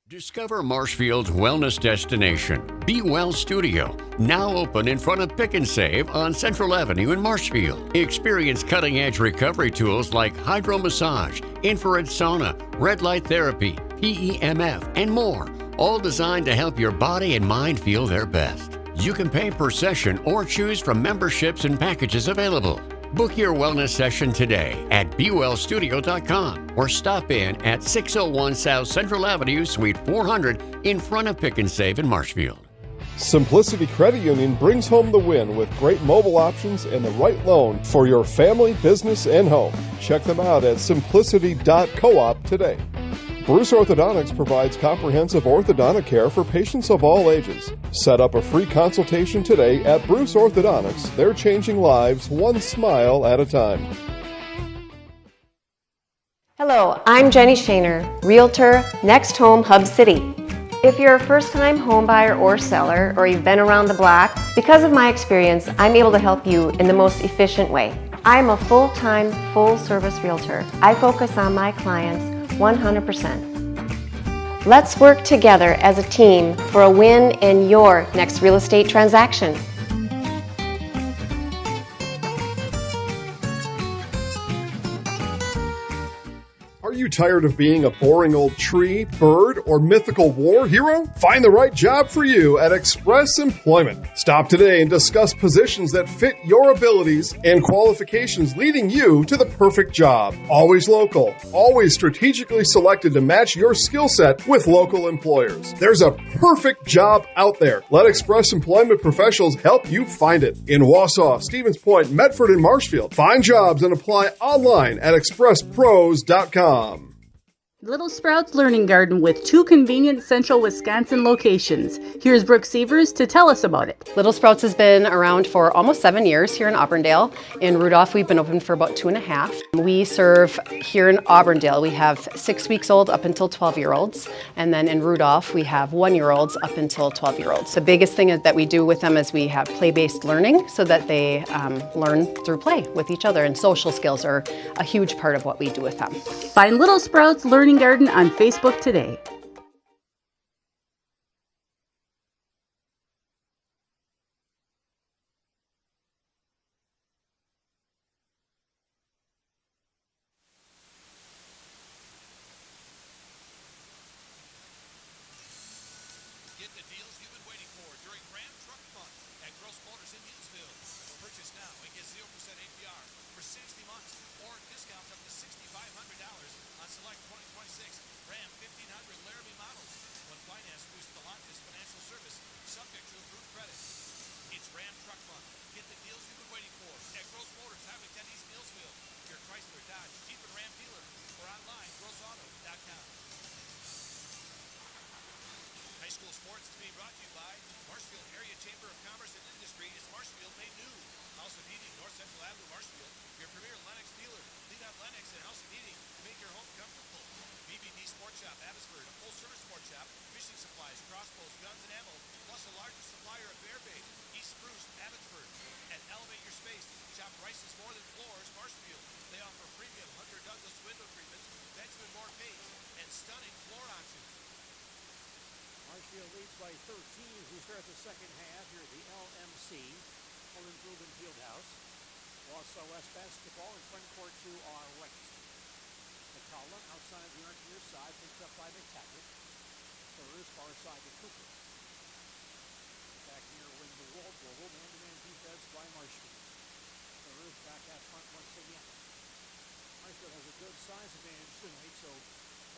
Discover Marshfield's wellness destination, Be Well Studio, now open in front of Pick and Save on Central Avenue in Marshfield. Experience cutting-edge recovery tools like hydromassage, infrared sauna, red light therapy, PEMF, and more, all designed to help your body and mind feel their best. You can pay per session or choose from memberships and packages available. Book your wellness session today at BeWellStudio.com or stop in at 601 South Central Avenue, Suite 400 in front of Pick and Save in Marshfield. Simplicity Credit Union brings home the win with great mobile options and the right loan for your family, business, and home. Check them out at simplicity.coop today. Bruce Orthodontics provides comprehensive orthodontic care for patients of all ages. Set up a free consultation today at Bruce Orthodontics. They're changing lives one smile at a time. Hello, I'm Jenny Shaner, Realtor, Next Home Hub City. If you're a first-time home buyer or seller, or you've been around the block, because of my experience, I'm able to help you in the most efficient way. I'm a full-time, full-service realtor. I focus on my clients 100%. Let's work together as a team for a win in your next real estate transaction. Are you tired of being a boring old tree, bird, or mythical war hero? Find the right job for you at Express Employment. Stop today and discuss positions that fit your abilities and qualifications, leading you to the perfect job. Always local, always strategically selected to match your skill set with local employers. There's a perfect job out there. Let Express Employment professionals help you find it. In Wausau, Stevens Point, Medford, and Marshfield. Find jobs and apply online at expresspros.com. Little Sprouts Learning Garden with 2 convenient central Wisconsin locations. Here's Brooke Sievers to tell us about it. Little Sprouts has been around for almost 7 years here in Auburndale. In Rudolph, we've been open for about 2.5. We serve here in Auburndale. We have 6 weeks old up until 12-year-olds. And then in Rudolph, we have 1-year-olds up until 12-year-olds. The biggest thing that we do with them is we have play-based learning so that they learn through play with each other. And social skills are a huge part of what we do with them. Find Little Sprouts Learning Garden on Facebook today. Get the deals you've been waiting for during Ram Truck Month at Gross Motors in Hillsville. Purchase now and get 0% APR for 60 months or discounts up to $6,500 on select 2026 Ram 1500 Laramie models. When finance through Stellantis Financial Service, subject to approved credit. It's Ram Truck Month. Get the deals you've been waiting for at Gross Motors, Highway 10 East Hillsville, your Chrysler, Dodge, Jeep, and Ram dealer, or online, grossauto.com. High school sports is being brought to you by Marshfield Area Chamber of Commerce and Industry. Is Marshfield made new? House of Heating, North Central Avenue, Marshfield. Your premier Lennox dealer. Lead out Lennox and House of Heating to make your home comfortable. BBD Sport Shop, Abbotsford, a full-service sport shop, fishing supplies, crossbows, guns, and ammo, plus the largest supplier of bear bait. East Spruce, Abbotsford. And elevate your space. Shop Prices More Than Floors, Marshfield. They offer premium Hunter Douglas window treatments, Benjamin Moore paint, and stunning floor options. Marshfield leads by 13 as we start the second half here at the LMC, Home Improvement Fieldhouse. Wausau West basketball in front court to our right. McCullough outside the arc near side, picked up by McTaggart. Third, far side to Cooper. Back near win the wall global, man-to-man defense by Marshfield. Third, back out front once again. Marshfield has a good size advantage tonight, so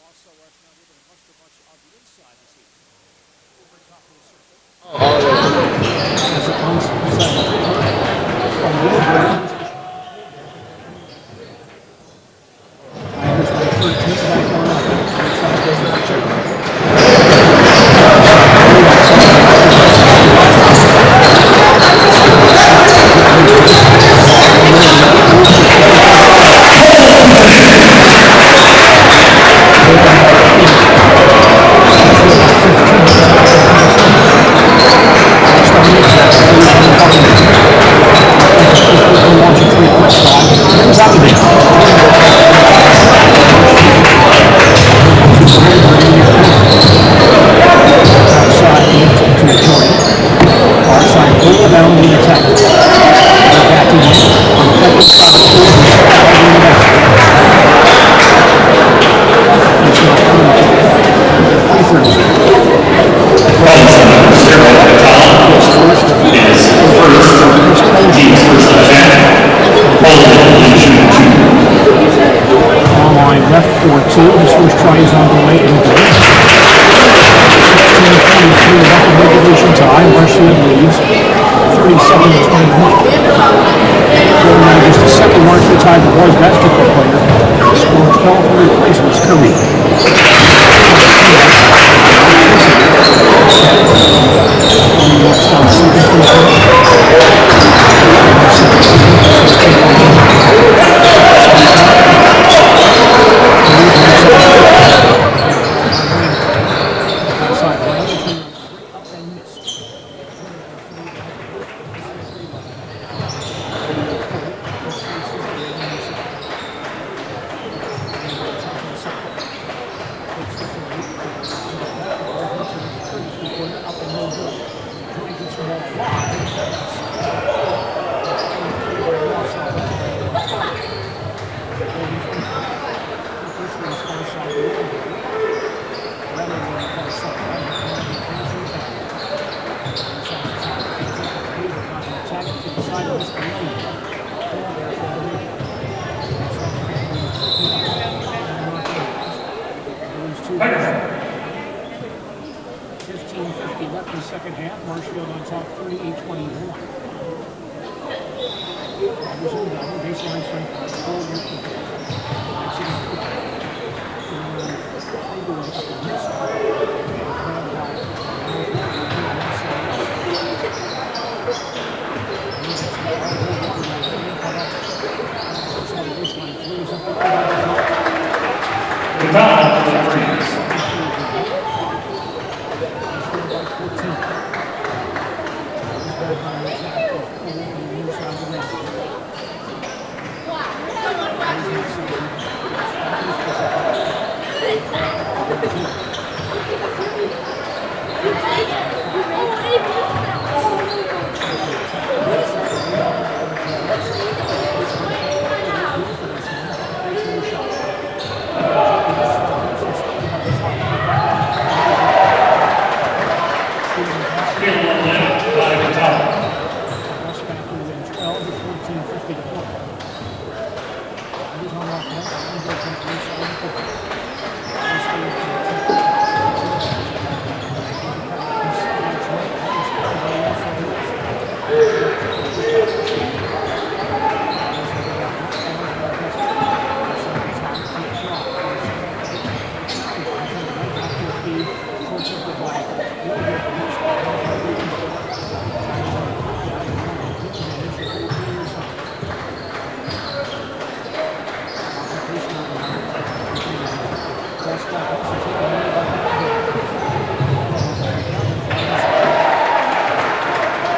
Wausau West not able to muster much of the inside this evening. Over top of the circle. tag it to the side of this lane. Tigers. 15:50 left in the second half. Marshfield on top 38-21. Tigers in double. Baseline front. The foul for the Freeze.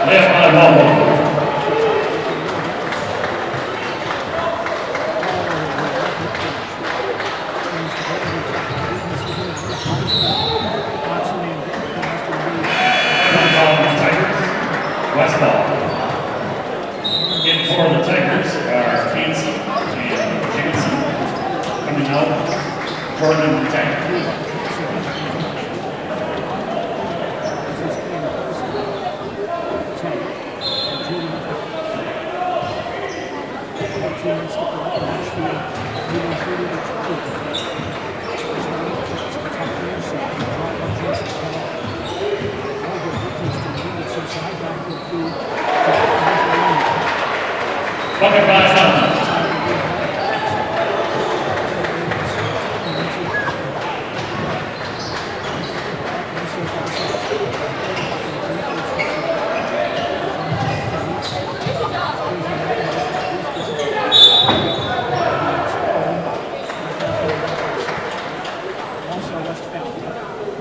Left by Wausau. West ball. In for the Tigers are Fancy and Dickinson. Coming out, Gordon and Tiger. Bucket by Sutton.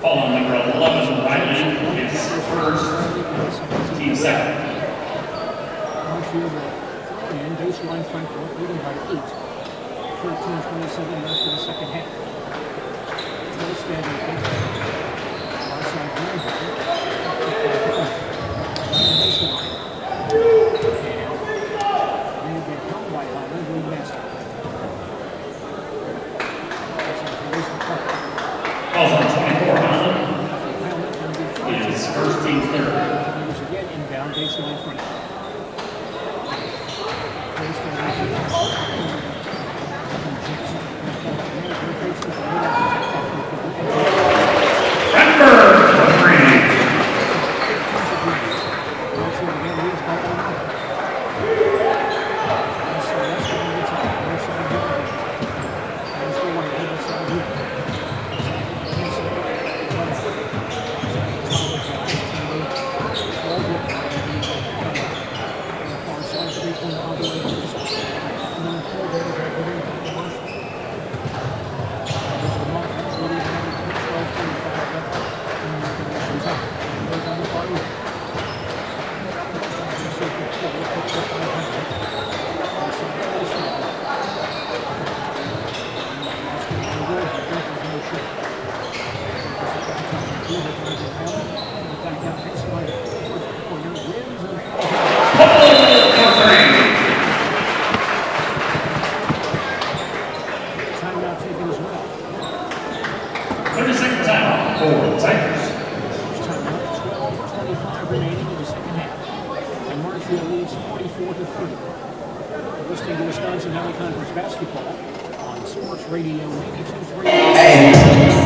Fallen number 11, Riley, is first, team second. And baseline front court leading by 8. 13-27 left in the second half. Still standing outside Greenville. And they get held by Holland. We missed it. Falls on 24, Holland is first, team third. Again inbound baseline front. Remember the Freeze. leads 44-30. You're listening to Wisconsin Valley Conference basketball on Sports Radio 92.3.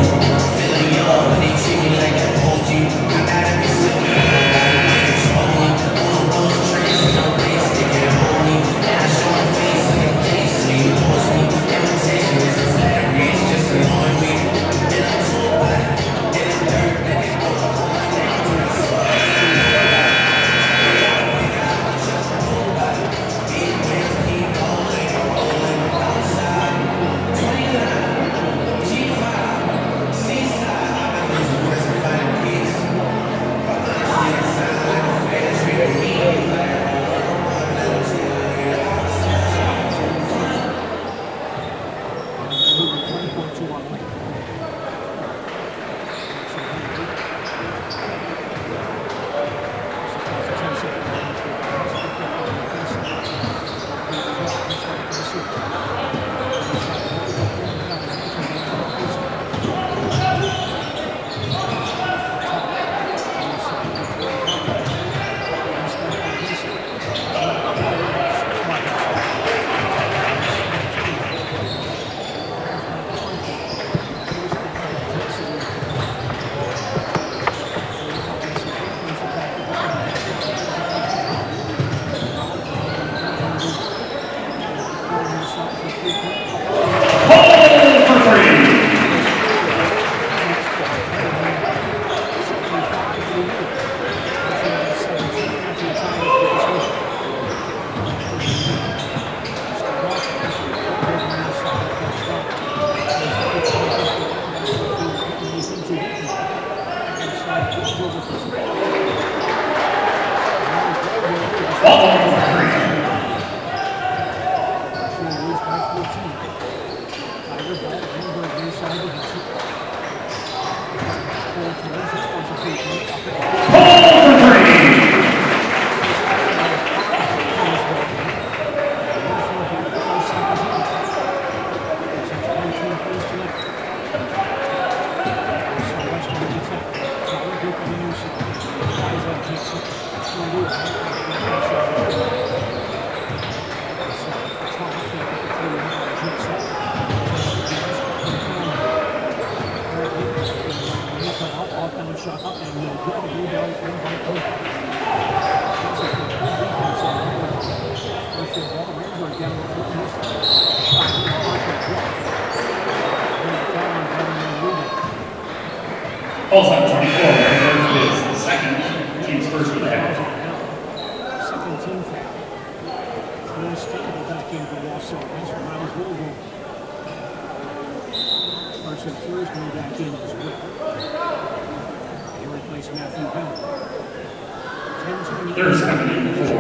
Wausau 24, is the second, team's first of the half. Second team foul. No stable back in for Wausau. That's for Miles Wilbur. Carson Fleurs going back in as well. He replaced Matthew Bell. There's coming in for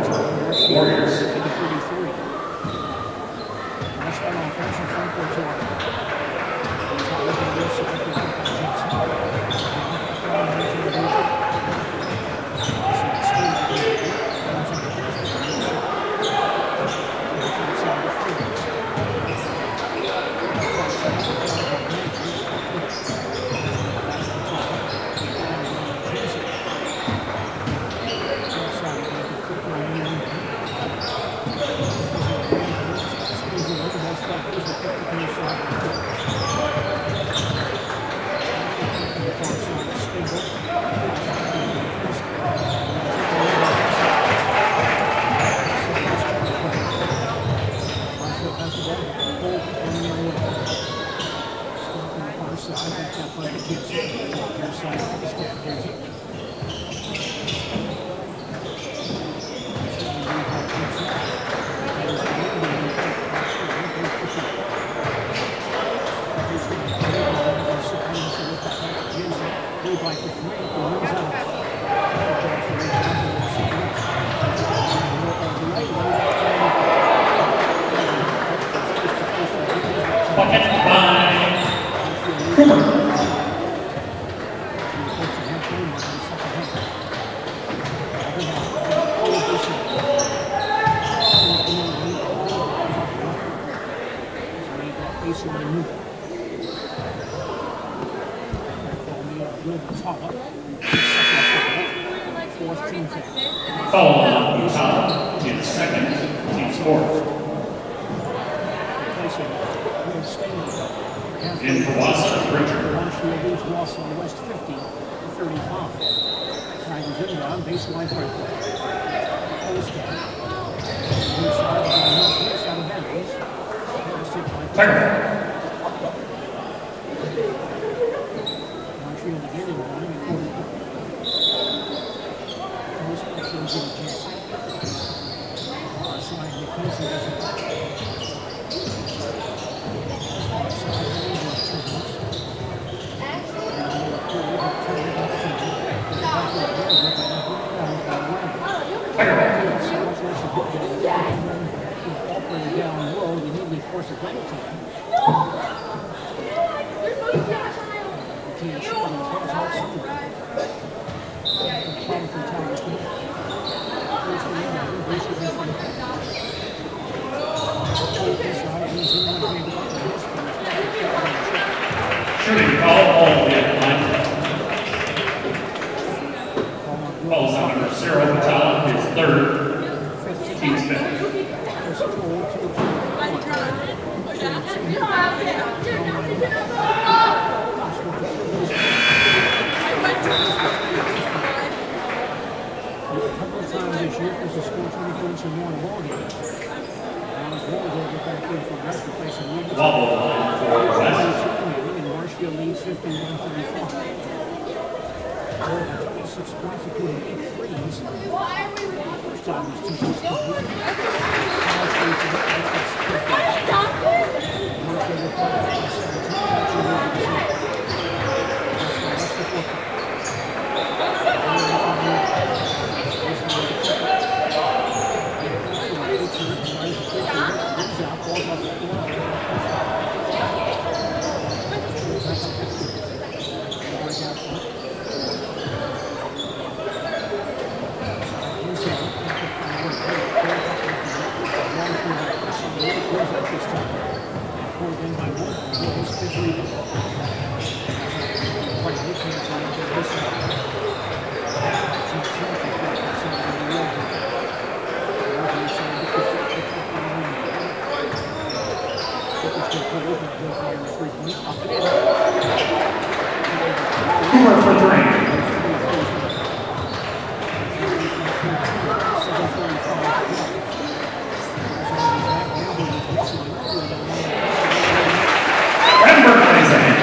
Warriors. 33. That's got offense in front court to our. Foul on Utah, team 4th. In for Wausau, Richard. Marshfield leads Wausau West 50-35. Tigers inbound, baseline front play. Olstead. Inside out of bounds. Tiger. Marshfield again inbound. Far side, McKenzie doesn't touch. Far side, operating down low, you need to force a double team. Can't shoot on his hands outside. Problem from Tigers. First the inbound, basically from the inside, he's in one hand up to this one. Shooting foul all the way at the line. Falls on number 0, Patel, his third. Team's fifth. This year, because they scored 20 points and won a ball game. Now as well, they'll get back in from West to play some league. And Marshfield leads 51-35. 26 points, including 8 threes. First time these two teams completed. Cooper for 3. Renberg plays ahead.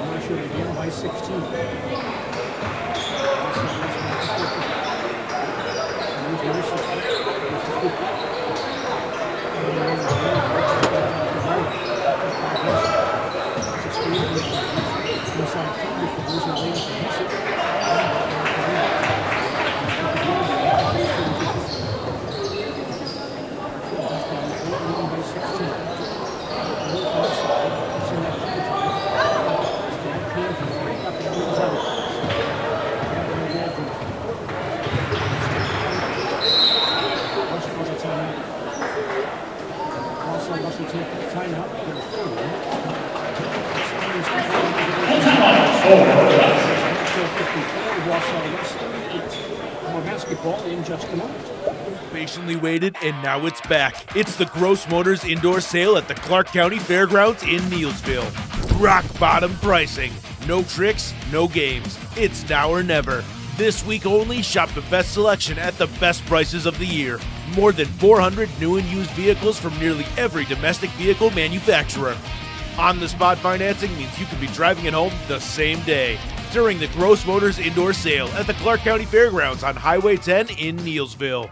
Marshfield again by 16. Patiently waited, and now it's back. It's the Gross Motors Indoor Sale at the Clark County Fairgrounds in Neillsville. Rock bottom pricing. No tricks, no games. It's now or never. This week only, shop the best selection at the best prices of the year. More than 400 new and used vehicles from nearly every domestic vehicle manufacturer. On-the-spot financing means you can be driving it home the same day. During the Gross Motors Indoor Sale at the Clark County Fairgrounds on Highway 10 in Neillsville.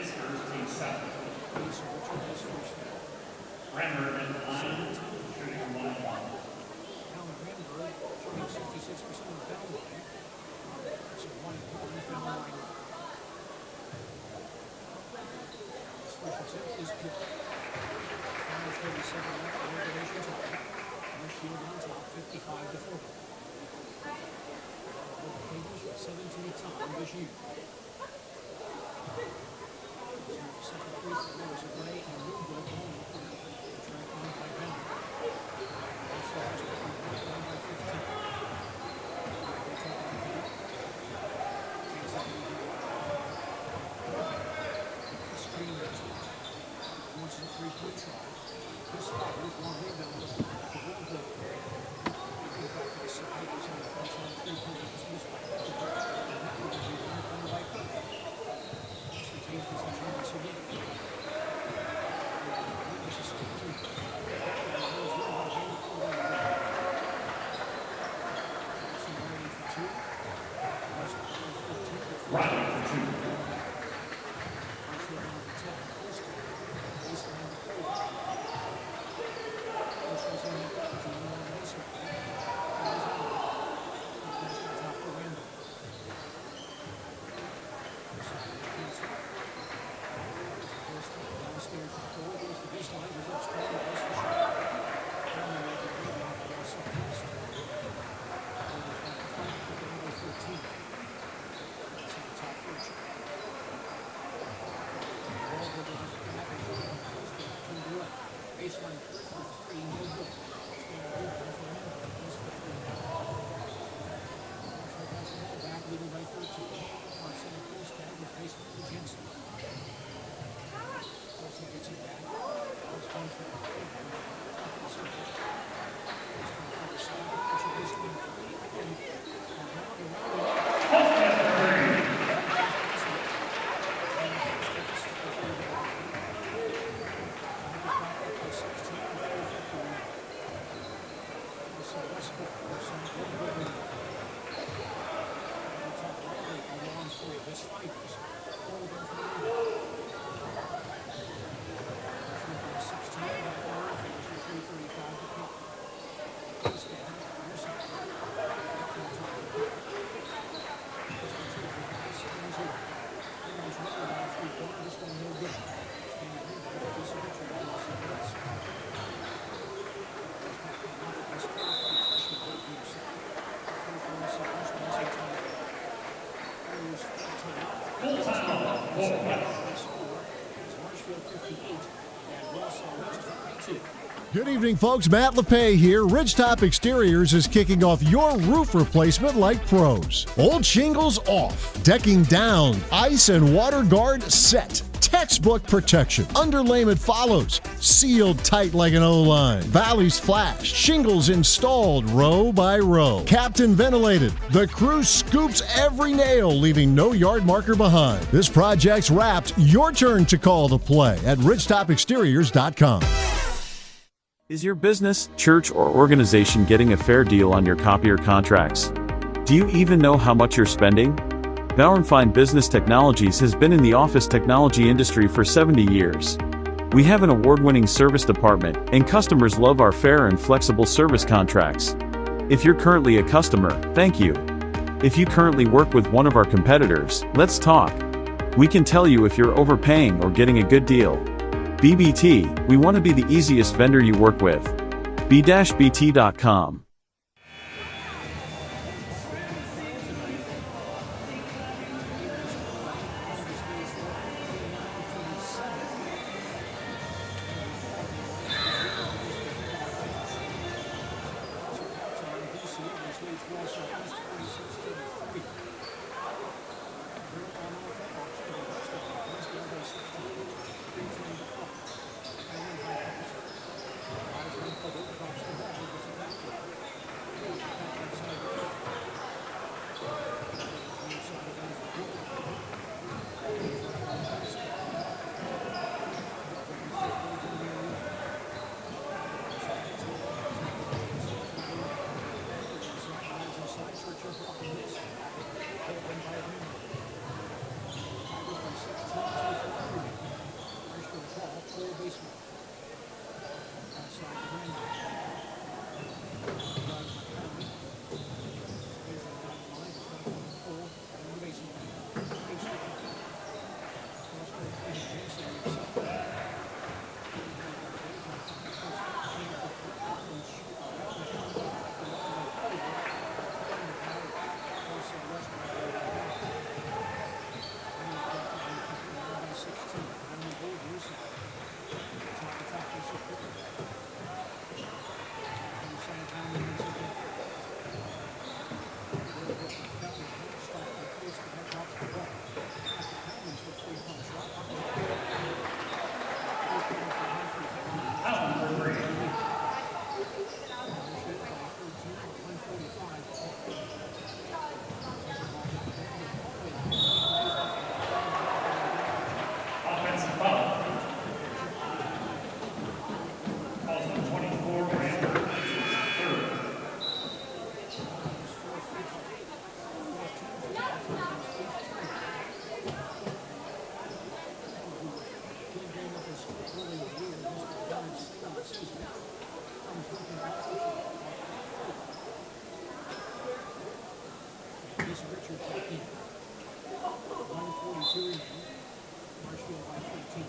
Fitzger's team 7. Renberg at the line, shooting 1-1. Good evening, folks. Matt LePay here. Ridgetop Exteriors is kicking off your roof replacement like pros. Old shingles off, decking down, ice and water guard set. Textbook protection. Underlayment follows. Sealed tight like an O-line. Valleys flashed. Shingles installed row by row. Captain ventilated. The crew scoops every nail, leaving no yard marker behind. This project's wrapped. Your turn to call the play at ridgetopexteriors.com. Is your business, church, or organization getting a fair deal on your copier contracts? Do you even know how much you're spending? Bauer & Fine Business Technologies has been in the office technology industry for 70 years. We have an award-winning service department, and customers love our fair and flexible service contracts. If you're currently a customer, thank you. If you currently work with one of our competitors, let's talk. We can tell you if you're overpaying or getting a good deal. BBT, we want to be the easiest vendor you work with. b-bt.com. This is Richard Joaquin. 1:42 remaining. Marshfield by 13.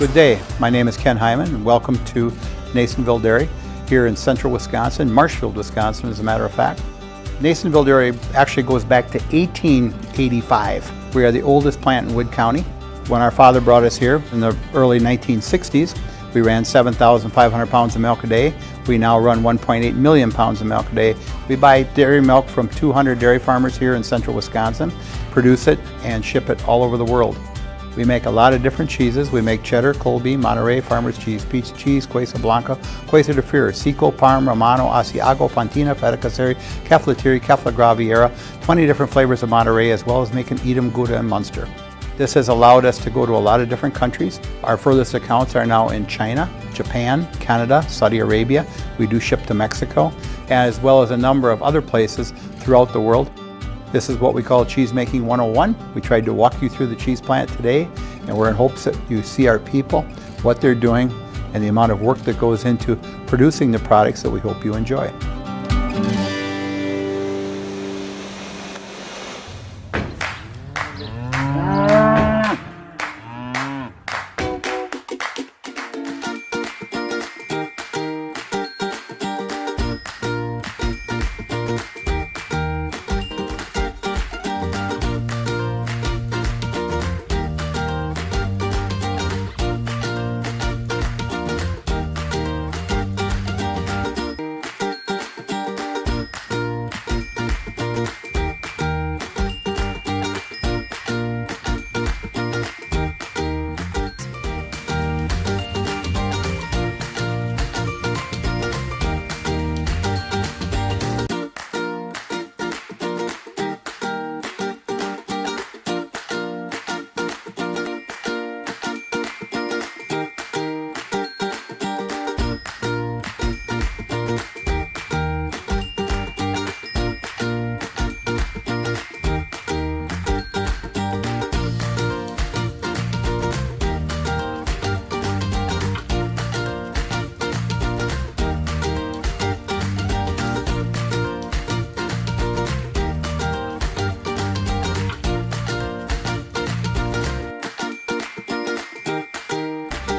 Good day, my name is Ken Hyman and welcome to Nasonville Dairy here in central Wisconsin, Marshfield, Wisconsin as a matter of fact. Nasonville Dairy actually goes back to 1885. We are the oldest plant in Wood County. When our father brought us here in the early 1960s, we ran 7,500 pounds of milk a day. We now run 1.8 million pounds of milk a day. We buy dairy milk from 200 dairy farmers here in central Wisconsin, produce it and ship it all over the world. We make a lot of different cheeses. We make cheddar, Colby, Monterey, Farmer's Cheese, Peach Cheese, Quesa Blanca, Quesa de Freer, Seco, Parm, Romano, Asiago, Fontina, Feta Caseri, Caflatiri, Cafla Graviera, 20 different flavors of Monterey, as well as making Edam, Gouda, and Munster. This has allowed us to go to a lot of different countries. Our furthest accounts are now in China, Japan, Canada, Saudi Arabia. We do ship to Mexico, as well as a number of other places throughout the world. This is what we call Cheese Making 101. We tried to walk you through the cheese plant today, and we're in hopes that you see our people, what they're doing, and the amount of work that goes into producing the products that we hope you enjoy.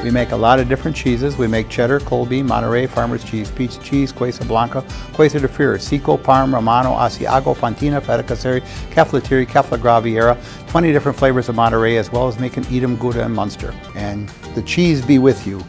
We make a lot of different cheeses. We make cheddar, Colby, Monterey, Farmer's Cheese, Pizza Cheese, Quesa Blanca, Quesa de Fir, Seco, Parm, Romano, Asiago, Fontina, Feta Caseri, Cafetieri, Cafla Graviera, 20 different flavors of Monterey, as well as making Edam, Gouda, and Munster. And the cheese be with you.